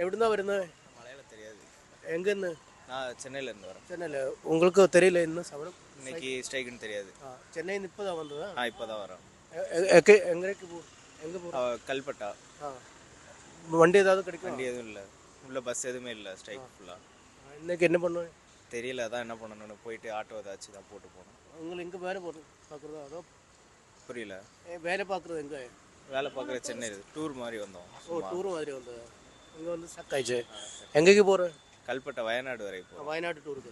எவிடுந்தா வருന്നത്? மலையாளம் தெரியாது. எங்கேருந்து? நான் சென்னையிலேருந்து வரேன். சென்னையில். உங்களுக்கு தெரியல இன்னும் சவரம்? இன்னைக்கு ஸ்ட்ரைக்குன்னு தெரியாது. சென்னையில் இப்போ தான் வந்ததா? இப்போ தான் வரேன். எங்கே போகிறோம்? கல்பட்டா. வண்டி ஏதாவது கிடைக்கும்? வண்டி எதுவும் இல்லை, உள்ள பஸ் எதுவுமே இல்லை, ஸ்ட்ரைக் ஃபுல்லாக. இன்னைக்கு என்ன பண்ணுவேன் தெரியல, அதான் என்ன பண்ணணும்னு போயிட்டு ஆட்டோ ஏதாச்சும் தான் போட்டு போகணும். உங்களுக்கு எங்கே வேலை பார்க்குறதா? அதோ புரியல. வேலை பார்க்குறது எங்கே? வேலை பார்க்குற சென்னை டூர் மாதிரி வந்தோம். டூர் மாதிரி வந்தது. இங்கே வந்து ஸ்டக் ஆயிடுச்சு. எங்கேக்கு போகிறேன்? கல்பட்டா வயநாடு வரை போகிறோம். வயநாடு டூருக்கு.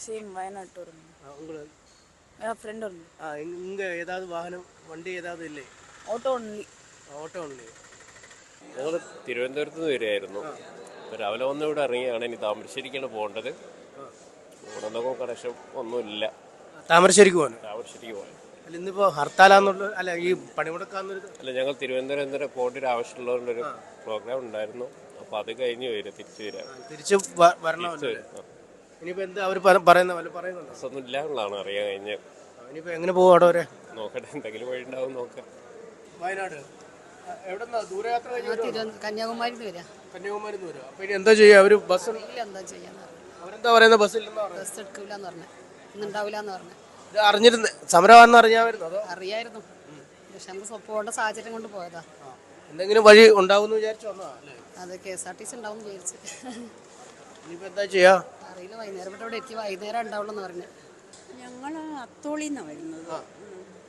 Same Wayanad tour. உங்களுக்கு ഫ്രണ്ട് ഉണ്ട്. ഇങ്ങ ഏതാவது വാഹനം വണ്ടി ഏതാவது ഇല്ലേ? Auto only. Auto only. ഞങ്ങൾ തിരുവനന്തപുരത്ത് നിന്ന് വരികയായിരുന്നു. രാവിലെ വന്ന് ഇവിടെ ഇറങ്ങിയാണ്. ഇനി താമരശ്ശേരിക്കാണ് പോകേണ്ടത്. ഇവിടെ നിന്നൊക്കെ കണക്ഷൻ ഒന്നുമില്ല. താമരശ്ശേരിക്ക് പോകാൻ? താമരശ്ശേരിക്ക് പോകാൻ. അല്ല, ഇന്നിപ്പോൾ ഹർത്താലാന്നുള്ള അല്ല ഈ പണിമുടക്കാന്നൊരു? അല്ല, ഞങ്ങൾ തിരുവനന്തപുരം വരെ പോകേണ്ട ഒരു ആവശ്യമുള്ളതുകൊണ്ടൊരു പ്രോഗ്രാം ഉണ്ടായിരുന്നു. അപ്പോൾ അത് കഴിഞ്ഞ് വരും, തിരിച്ചു വരാം. തിരിച്ച് വരണമല്ലോ. ഇനിയിപ്പോൾ എന്താ അവർ പറയുന്നുണ്ടോ? ബസ്സൊന്നും ഇല്ല എന്നുള്ളതാണ് അറിയാൻ കഴിഞ്ഞ്. ഇനിയിപ്പോൾ എങ്ങനെ പോകും അവിടെ വരെ? നോക്കട്ടെ, എന്തെങ്കിലും വഴി ഉണ്ടാവും, നോക്കാം. വയനാട് എവിടെന്നാ ദൂരയാത്ര കഴിഞ്ഞു? കന്യാകുമാരി വരാം. കന്യാകുമാരി വരും. അപ്പോൾ ഇനി എന്താ ചെയ്യുക? അവർ ബസ് എന്താ ചെയ്യാൻ? അവരെന്താ പറയുന്നത്? ബസ്സില്ലെന്നാ പറയുന്നത്. ബസ് എടുക്കില്ലെന്ന് പറഞ്ഞു, ഇന്നുണ്ടാവില്ലെന്ന് പറഞ്ഞു. ഇത് അറിഞ്ഞിരുന്നു സമരമാണെന്ന് അറിയാമായിരുന്നു? അതോ? അറിയായിരുന്നു, പക്ഷെ നമുക്ക് പോകേണ്ട സാഹചര്യം കൊണ്ട് പോയതാ. എന്തെങ്കിലും വഴി ഉണ്ടാവുമെന്ന് വിചാരിച്ചു വന്നതാ അല്ലേ? അത് KSRTC ഉണ്ടാവും വിചാരിച്ചു. ഇനിയിപ്പോൾ എന്താ ചെയ്യാ? അറിയില്ല, വൈകുന്നേരം ഇവിടെ എത്തി, വൈകുന്നേരം ഉണ്ടാവുള്ളൂ എന്ന് പറഞ്ഞു. ഞങ്ങൾ അത്തോളിന്നാണ് വരുന്നത്.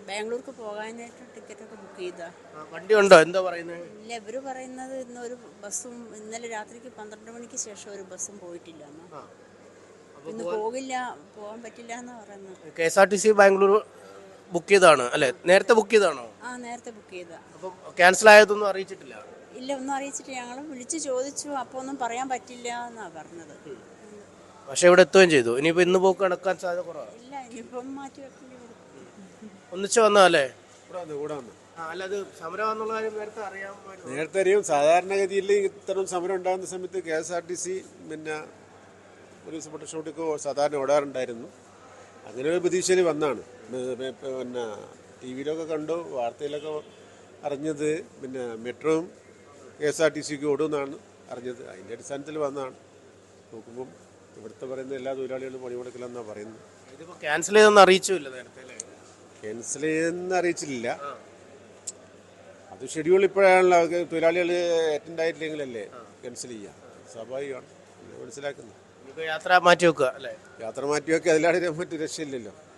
ബാംഗ്ലൂർക്ക് പോകാനായിട്ട് ടിക്കറ്റൊക്കെ ബുക്ക് ചെയ്താ. വണ്ടി ഉണ്ടോ? എന്താ പറയുന്നത്? ഇല്ല, ഇവർ പറയുന്നത് ഇന്നൊരു ബസ്സും ഇന്നലെ രാത്രിക്ക് 12 മണിക്ക് ശേഷം ഒരു ബസ്സും പോയിട്ടില്ല. ഇന്ന് പോകാൻ പറ്റില്ല എന്നാ പറയുന്നത്. KSRTC ബാംഗ്ലൂർ ബുക്ക് ചെയ്താണ് അല്ലേ? നേരത്തെ ബുക്ക് ചെയ്താണോ? നേരത്തെ ബുക്ക് ചെയ്താ. അപ്പം ക്യാൻസൽ ആയതൊന്നും അറിയിച്ചിട്ടില്ല? ഇല്ല, ഒന്നും അറിയിച്ചിട്ട് ഞങ്ങൾ വിളിച്ച് ചോദിച്ചു, അപ്പോൾ ഒന്നും പറയാൻ പറ്റില്ല എന്നാ പറഞ്ഞത്. പക്ഷെ ഇവിടെ എത്തുകയും ചെയ്തു. ഇനിയിപ്പോൾ ഇന്ന് പോക്ക് നടക്കാൻ സാധ്യത കുറവാണ്. ഇല്ല, ഇനിയിപ്പം മാറ്റി വെക്കേണ്ടി വരും. ഒന്നിച്ച് വന്നതല്ലേ? കൂടെ വന്നു. അല്ലാതെ സമരമാണെന്നുള്ള കാര്യം നേരത്തെ അറിയാമായിരുന്നു? നേരത്തെ അറിയും. സാധാരണഗതിയിൽ ഇത്തരം സമരം ഉണ്ടാകുന്ന സമയത്ത് KSRTC പിന്നെ ഒരു സ്പെഷ്യൽ ഷോട്ടൊക്കെ സാധാരണ ഓടാറുണ്ടായിരുന്നു. അങ്ങനെ ഒരു പ്രതീക്ഷയിൽ വന്നാണ്. പിന്നെ TV-ലൊക്കെ കണ്ടു, വാർത്തയിലൊക്കെ അറിഞ്ഞത് പിന്നെ മെട്രോയും KSRTCക്ക് ഓടുമെന്നാണ് അറിഞ്ഞത്. അതിൻ്റെ അടിസ്ഥാനത്തിൽ വന്നതാണ്. നോക്കുമ്പം ഇവിടുത്തെ പറയുന്ന എല്ലാ തൊഴിലാളികളും പണിമുടക്കില്ലെന്നാണ് പറയുന്നത്. ഇതിപ്പോൾ ക്യാൻസൽ ചെയ്തെന്ന് അറിയിച്ചില്ല നേരത്തെ അല്ലേ? ക്യാൻസൽ ചെയ്തെന്ന് അറിയിച്ചില്ല. അത് ഷെഡ്യൂൾ ഇപ്പോഴാണല്ലോ തൊഴിലാളികൾ അറ്റൻഡ് ആയിട്ടില്ലെങ്കിലല്ലേ ക്യാൻസൽ ചെയ്യുക. സ്വാഭാവികമാണ്, മനസ്സിലാക്കുന്നത്. യാത്ര മാറ്റി വെക്കുക അല്ലേ? യാത്ര മാറ്റി വെക്കുക, അതിലാണെങ്കിൽ മറ്റു രക്ഷയില്ലല്ലോ.